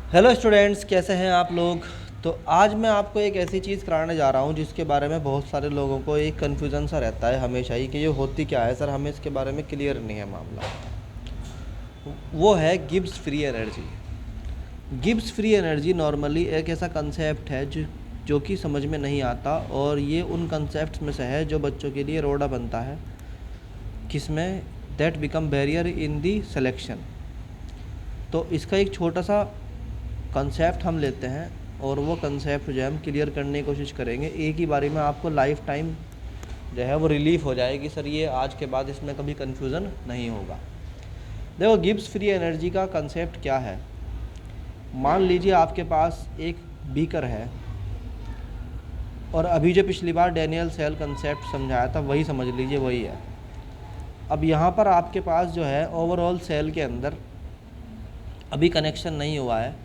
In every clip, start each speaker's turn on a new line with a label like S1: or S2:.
S1: Hello students, कैसे हैं आप लोग। तो आज मैं आपको एक ऐसी चीज़ कराने जा रहा हूँ जिसके बारे में बहुत सारे लोगों को एक कन्फ्यूज़न सा रहता है हमेशा ही कि ये होती क्या है सर, हमें इसके बारे में क्लियर नहीं है मामला। वो है Gibbs free energy. Gibbs free energy normally एक ऐसा कंसेप्ट है जो कि समझ में नहीं आता, और ये उन कंसेप्ट में से है जो बच्चों के लिए रोड़ा बनता है, किसमें that become barrier in the selection. तो इसका एक छोटा सा कंसेप्ट हम लेते हैं और वो कंसेप्ट जो है हम क्लियर करने की कोशिश करेंगे। एक ही बारी में आपको लाइफ टाइम जो है वो रिलीफ हो जाएगी सर, ये आज के बाद इसमें कभी कन्फ्यूज़न नहीं होगा। देखो, गिब्स फ्री एनर्जी का कंसेप्ट क्या है। मान लीजिए आपके पास एक बीकर है, और अभी जो पिछली बार डैनियल सेल कंसेप्ट समझाया था वही समझ लीजिए, वही है। अब यहाँ पर आपके पास जो है ओवरऑल सेल के अंदर अभी कनेक्शन नहीं हुआ है,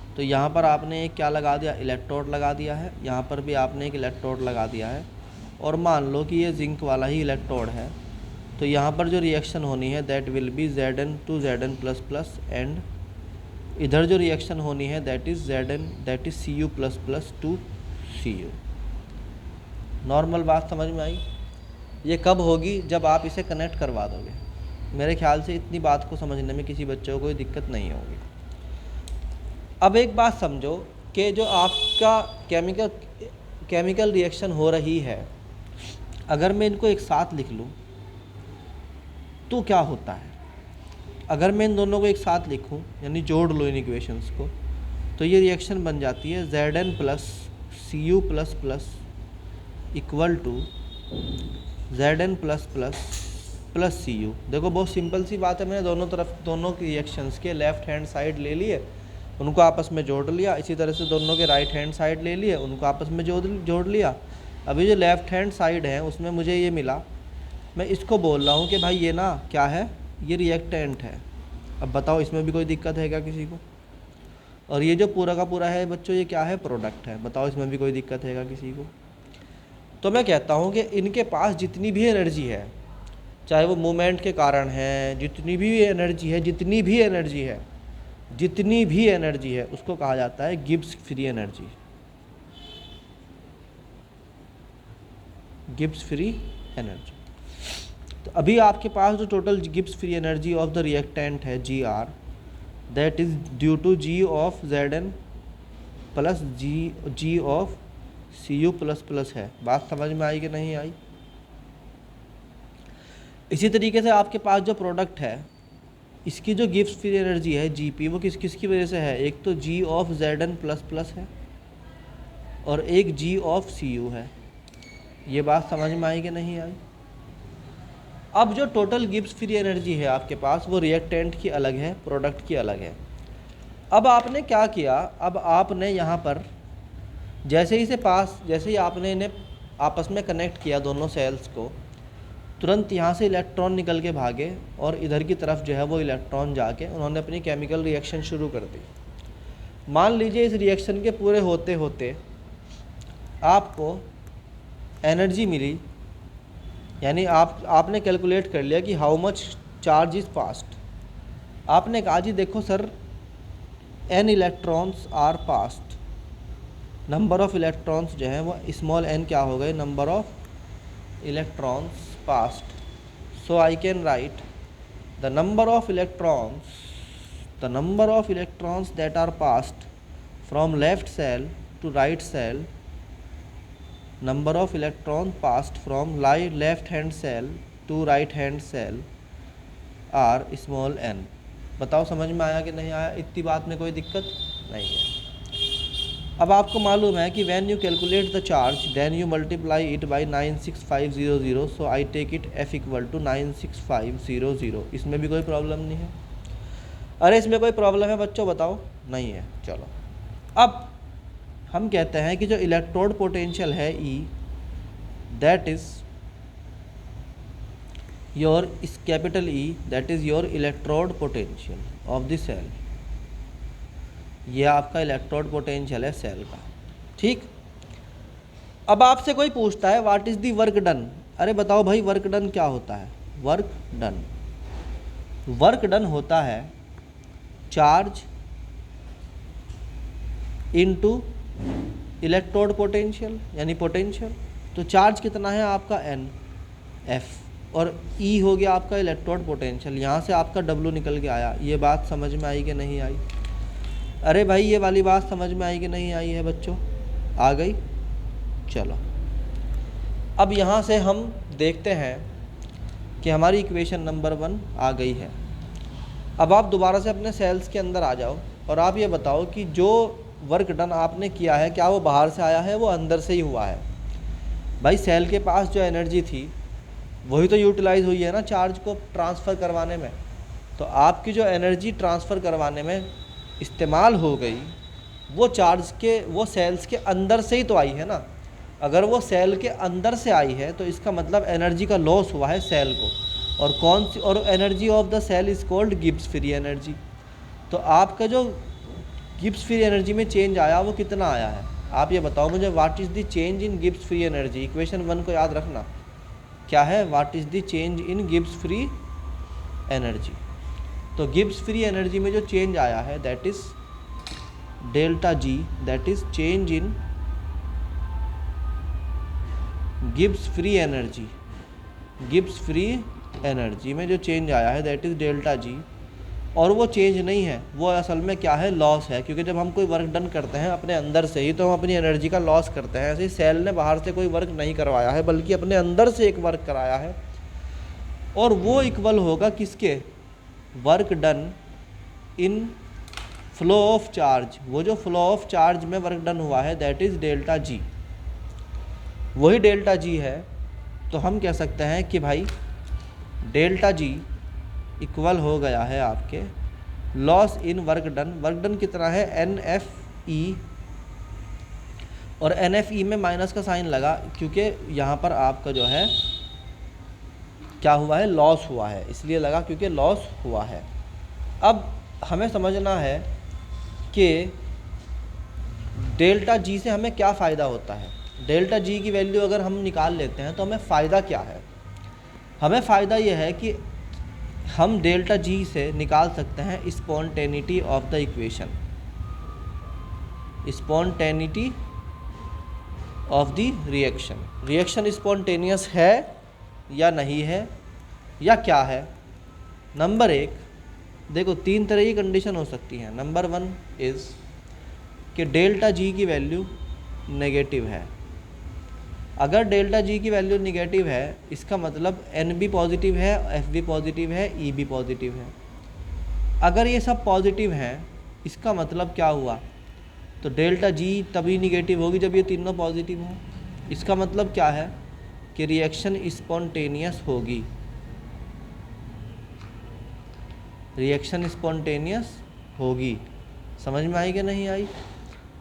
S1: तो यहाँ पर आपने एक क्या लगा दिया, इलेक्ट्रोड लगा दिया है। यहाँ पर भी आपने एक इलेक्ट्रोड लगा दिया है, और मान लो कि ये जिंक वाला ही इलेक्ट्रोड है। तो यहाँ पर जो रिएक्शन होनी है that will be Zn to Zn plus plus, and इधर जो रिएक्शन होनी है that is Zn that is Cu plus plus to Cu। Normal बात समझ में आई। ये कब होगी, जब आप इसे कनेक्ट करवा दोगे। मेरे ख्याल से इतनी बात को समझने में किसी बच्चे को कोई दिक्कत नहीं होगी। अब एक बात समझो कि जो आपका केमिकल रिएक्शन हो रही है, अगर मैं इनको एक साथ लिख लूँ तो क्या होता है। अगर मैं इन दोनों को एक साथ लिखूँ, यानी जोड़ लूँ इन इक्वेशंस को, तो ये रिएक्शन बन जाती है Zn plus Cu plus plus equal to Zn plus plus plus Cu। देखो, बहुत सिंपल सी बात है। मैंने दोनों रिएक्शंस के लेफ़्ट हैंड साइड ले लिए, उनको आपस में जोड़ लिया। इसी तरह से दोनों के राइट हैंड साइड ले लिए, उनको आपस में जोड़ लिया। अभी जो लेफ़्ट हैंड साइड है उसमें मुझे ये मिला, मैं इसको बोल रहा हूँ कि भाई ये ना क्या है, ये रिएक्टेंट है। अब बताओ, इसमें भी कोई दिक्कत है क्या किसी को। और ये जो पूरा का पूरा है बच्चों, ये क्या है, प्रोडक्ट है। बताओ, इसमें भी कोई दिक्कत है क्या किसी को। तो मैं कहता हूँ कि इनके पास जितनी भी एनर्जी है, चाहे वो मूवमेंट के कारण है, जितनी भी एनर्जी है उसको कहा जाता है Gibbs free energy. Gibbs free energy. तो अभी आपके पास जो total Gibbs free energy of the reactant है Gr, that is due to G of Zn plus G of Cu plus plus है। बात समझ में आई कि नहीं आई। इसी तरीके से आपके पास जो प्रोडक्ट है, इसकी जो गिब्स फ्री एनर्जी है Gp, वो किसकी वजह से है। एक तो G of Zn plus plus है, और एक G ऑफ Cu है। ये बात समझ में आई कि नहीं आई। अब जो टोटल गिब्स फ्री एनर्जी है आपके पास, वो रिएक्टेंट की अलग है, प्रोडक्ट की अलग है। अब आपने क्या किया, अब आपने यहाँ पर जैसे ही आपने इन्हें आपस में कनेक्ट किया दोनों सेल्स को, तुरंत यहाँ से इलेक्ट्रॉन निकल के भागे, और इधर की तरफ जो है वो इलेक्ट्रॉन जाके उन्होंने अपनी केमिकल रिएक्शन शुरू कर दी। मान लीजिए इस रिएक्शन के पूरे होते होते आपको एनर्जी मिली, यानी आपने कैलकुलेट कर लिया कि how much charge is passed. आपने कहा जी देखो sir, n electrons are passed, number of electrons जो है वो स्मॉल n क्या हो गए, number of electrons passed. So I can write the number of electrons that are passed from left cell to right cell, number of electron passed from left hand cell to right hand cell are small n। बताओ समझ में आया कि नहीं आया। इतनी बात में कोई दिक्कत नहीं है। अब आपको मालूम है कि when you calculate the charge then you multiply it by 96500, so I take it F equal to 96500। इसमें भी कोई प्रॉब्लम नहीं है। अरे इसमें कोई प्रॉब्लम है बच्चों, बताओ। नहीं है। चलो, अब हम कहते हैं कि जो इलेक्ट्रोड पोटेंशियल है E, that is your capital E, that is your electrode potential of the cell. ये आपका इलेक्ट्रोड पोटेंशियल है सेल का, ठीक। अब आपसे कोई पूछता है what is the work done. अरे बताओ भाई, वर्क डन क्या होता है। वर्क डन होता है चार्ज इनटू इलेक्ट्रोड पोटेंशियल यानी पोटेंशियल। तो चार्ज कितना है आपका n f और E हो गया आपका इलेक्ट्रोड पोटेंशियल। यहाँ से आपका W निकल के आया। ये बात समझ में आई कि नहीं आई? अरे भाई ये वाली बात समझ में आई कि नहीं आई है बच्चों? आ गई? चलो अब यहाँ से हम देखते हैं कि हमारी इक्वेशन नंबर 1 आ गई है। अब आप दोबारा से अपने सेल्स के अंदर आ जाओ और आप ये बताओ कि जो वर्क डन आपने किया है क्या वो बाहर से आया है, वो अंदर से ही हुआ है? भाई सेल के पास जो एनर्जी थी वही तो यूटिलाइज हुई है ना चार्ज को ट्रांसफ़र करवाने में। तो आपकी जो एनर्जी ट्रांसफ़र करवाने में इस्तेमाल हो गई वो चार्ज के वो सेल्स के अंदर से ही तो आई है ना। अगर वो सेल के अंदर से आई है तो इसका मतलब एनर्जी का लॉस हुआ है सेल को। और कौन सी? और energy of the cell is called Gibbs free energy. तो आपका जो गिब्स फ्री एनर्जी में चेंज आया वो कितना आया है? आप ये बताओ मुझे, what is the change in Gibbs free energy? Equation 1 को याद रखना। क्या है? What is the change in Gibbs free energy. तो गिब्स फ्री एनर्जी में जो चेंज आया है that is delta G, that is change in Gibbs free energy. Gibbs free energy में जो चेंज आया है दैट इज़ डेल्टा जी। और वो चेंज नहीं है, वो असल में क्या है? लॉस है। क्योंकि जब हम कोई वर्क डन करते हैं अपने अंदर से ही तो हम अपनी एनर्जी का लॉस करते हैं। ऐसे ही सेल ने बाहर से कोई वर्क नहीं करवाया है बल्कि अपने अंदर से एक वर्क कराया है। और वो इक्वल होगा किसके? Work done in flow of charge. वो जो फ्लो ऑफ चार्ज में वर्क डन हुआ है दैट इज़ डेल्टा जी। वही डेल्टा जी है। तो हम कह सकते हैं कि भाई डेल्टा जी इक्वल हो गया है आपके loss in work done. Work done कितना है? NFE। और NFE में माइनस का साइन लगा क्योंकि यहाँ पर आपका जो है क्या हुआ है? लॉस हुआ है, इसलिए लगा क्योंकि लॉस हुआ है। अब हमें समझना है कि डेल्टा जी से हमें क्या फ़ायदा होता है। डेल्टा जी की वैल्यू अगर हम निकाल लेते हैं तो हमें फ़ायदा क्या है? हमें फ़ायदा ये है कि हम डेल्टा जी से निकाल सकते हैं spontaneity of the equation. Spontaneity of the reaction. Reaction spontaneous है या नहीं है या क्या है? नंबर 1 देखो, 3 तरह की कंडीशन हो सकती है। नंबर 1 इज़ कि डेल्टा जी की वैल्यू नेगेटिव है। अगर डेल्टा जी की वैल्यू नेगेटिव है इसका मतलब एन भी पॉजिटिव है, एफ भी पॉजिटिव है, ई भी पॉजिटिव है। अगर ये सब पॉजिटिव हैं इसका मतलब क्या हुआ? तो डेल्टा जी तभी नेगेटिव होगी जब ये तीनों पॉजिटिव हों। इसका मतलब क्या है? कि रिएक्शन स्पॉन्टेनियस होगी। रिएक्शन स्पॉन्टेनियस होगी। समझ में आई कि नहीं आई?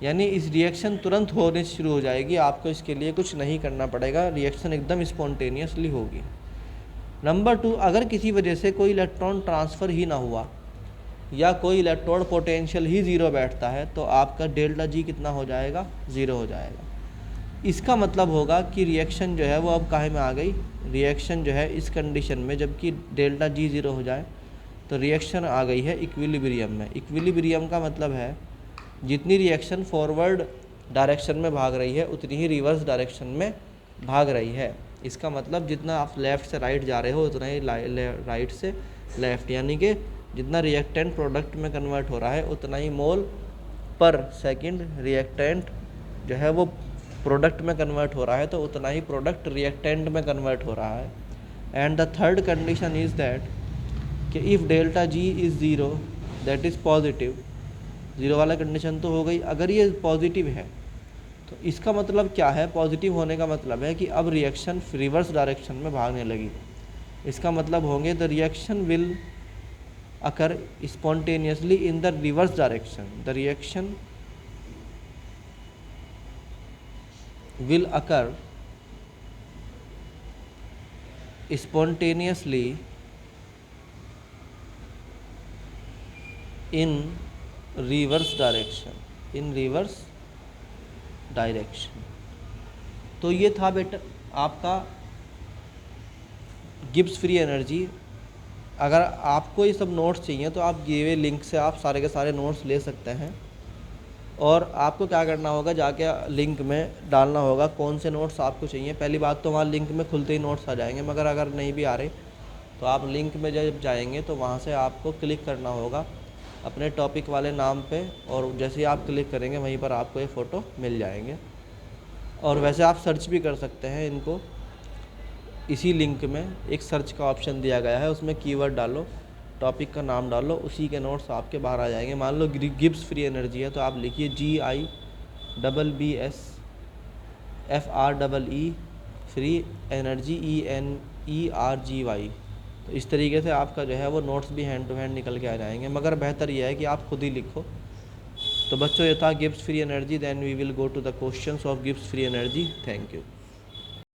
S1: यानी इस रिएक्शन तुरंत होने शुरू हो जाएगी, आपको इसके लिए कुछ नहीं करना पड़ेगा, रिएक्शन एकदम स्पॉन्टेनियसली होगी। नंबर 2, अगर किसी वजह से कोई इलेक्ट्रॉन ट्रांसफ़र ही ना हुआ या कोई इलेक्ट्रोड पोटेंशियल ही ज़ीरो बैठता है तो आपका डेल्टा जी कितना हो जाएगा? ज़ीरो हो जाएगा। इसका मतलब होगा कि रिएक्शन जो है वो अब काहे में आ गई? रिएक्शन जो है इस कंडीशन में जबकि डेल्टा जी ज़ीरो हो जाए तो रिएक्शन आ गई है इक्विलिब्रियम में। इक्विलिब्रियम का मतलब है जितनी रिएक्शन फॉरवर्ड डायरेक्शन में भाग रही है उतनी ही रिवर्स डायरेक्शन में भाग रही है। इसका मतलब जितना आप लेफ़्ट से राइट जा रहे हो उतना ही राइट से लेफ़्ट, यानी कि जितना रिएक्टेंट प्रोडक्ट में कन्वर्ट हो रहा है उतना ही मोल पर सेकंड रिएक्टेंट जो है वो प्रोडक्ट में कन्वर्ट हो रहा है, तो उतना ही प्रोडक्ट रिएक्टेंट में कन्वर्ट हो रहा है। And the third condition is that कि if delta G is zero that is positive. Zero वाला कंडीशन तो हो गई। अगर ये पॉजिटिव है तो इसका मतलब क्या है? पॉजिटिव होने का मतलब है कि अब रिएक्शन रिवर्स डायरेक्शन में भागने लगी। इसका मतलब होंगे the reaction will occur spontaneously in the reverse direction. The reaction will occur spontaneously in reverse direction। तो ये था बेटा आपका गिब्स फ्री एनर्जी। अगर आपको ये सब नोट्स चाहिए तो आप दिए हुए लिंक से आप सारे के सारे नोट्स ले सकते हैं। और आपको क्या करना होगा, जाके लिंक में डालना होगा कौन से नोट्स आपको चाहिए। पहली बात तो वहाँ लिंक में खुलते ही नोट्स आ जाएंगे, मगर अगर नहीं भी आ रहे तो आप लिंक में जब जाएंगे तो वहाँ से आपको क्लिक करना होगा अपने टॉपिक वाले नाम पे, और जैसे ही आप क्लिक करेंगे वहीं पर आपको ये फ़ोटो मिल जाएंगे। और वैसे आप सर्च भी कर सकते हैं इनको, इसी लिंक में एक सर्च का ऑप्शन दिया गया है, उसमें कीवर्ड डालो, टॉपिक का नाम डालो, उसी के नोट्स आपके बाहर आ जाएंगे। मान लो गिब्स फ्री एनर्जी है तो आप लिखिए GIBBSFREE फ्री एनर्जी ENERGY। तो इस तरीके से आपका जो है वो नोट्स भी हैंड टू हैंड निकल के आ जाएंगे, मगर बेहतर यह है कि आप खुद ही लिखो। तो बच्चों ये था Gibbs free energy. Then we will go to the questions of Gibbs free energy. Thank you.